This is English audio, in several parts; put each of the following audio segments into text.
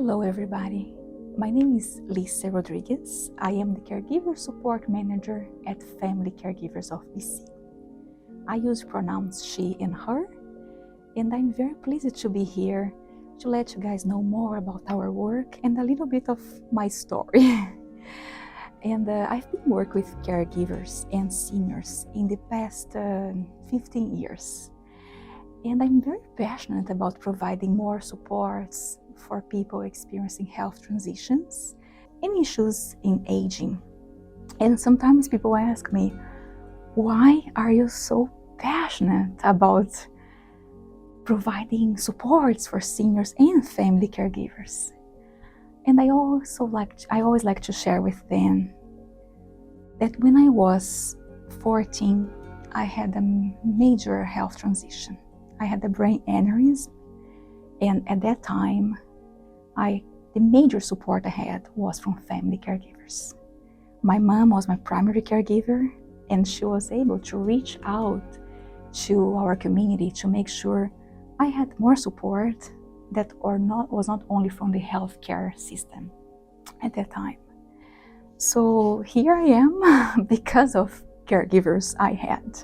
Hello everybody, my name is Lycia Rodrigues. I am the Caregiver Support Manager at Family Caregivers of BC. I use pronouns she and her, and I'm very pleased to be here to let you guys know more about our work and a little bit of my story. I've been working with caregivers and seniors in the past 15 years. And I'm very passionate about providing more supports for people experiencing health transitions and issues in aging. And sometimes people ask me, why are you so passionate about providing supports for seniors and family caregivers? And I always like to share with them that when I was 14, I had a major health transition. I had a brain aneurysm, and at that time, the major support I had was from family caregivers. My mom was my primary caregiver, and she was able to reach out to our community to make sure I had more support that was not only from the healthcare system at that time. So here I am because of caregivers I had.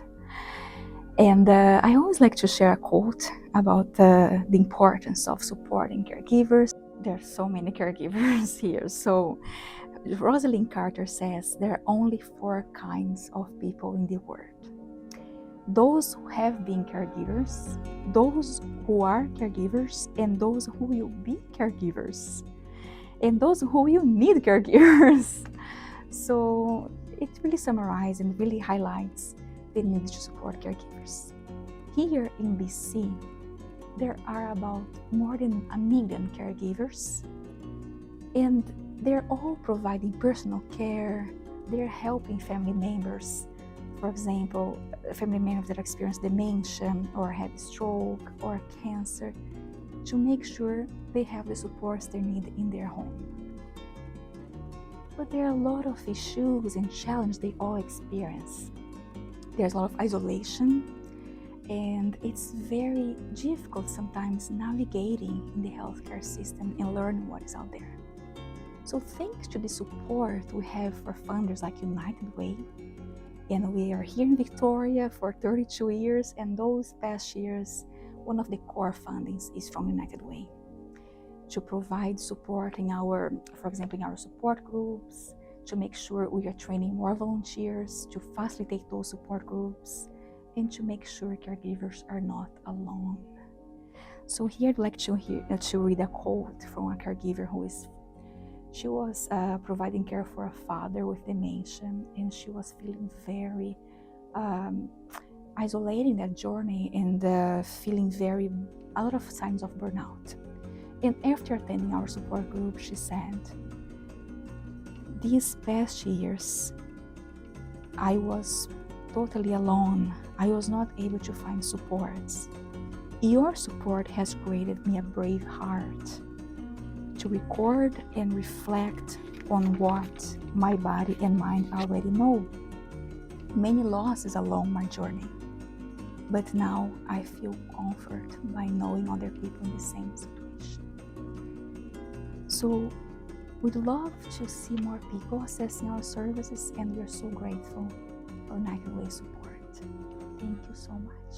And I always like to share a quote about the importance of supporting caregivers. There are so many caregivers here. So Rosalind Carter says there are only 4 kinds of people in the world: those who have been caregivers, those who are caregivers, and those who will be caregivers, and those who will need caregivers. So it really summarizes and really highlights the need to support caregivers. Here in BC, there are about more than 1 million caregivers, and they're all providing personal care. They're helping family members, for example, family members that experience dementia or had a stroke or cancer, to make sure they have the supports they need in their home. But there are a lot of issues and challenges they all experience. There's a lot of isolation, and it's very difficult sometimes navigating in the healthcare system and learning what is out there. So thanks to the support we have for funders like United Way, and we are here in Victoria for 32 years, and those past years, one of the core fundings is from United Way to provide support in for example, in our support groups, to make sure we are training more volunteers to facilitate those support groups, and to make sure caregivers are not alone. So here I'd like to read a quote from a caregiver she was providing care for a father with dementia, and she was feeling very isolated in that journey and feeling a lot of signs of burnout. And after attending our support group, she said, "These past years, I was totally alone. I was not able to find supports. Your support has created me a brave heart to record and reflect on what my body and mind already know. Many losses along my journey, but now I feel comfort by knowing other people in the same situation." So we'd love to see more people accessing our services, and we're so grateful for United Way support. Thank you so much.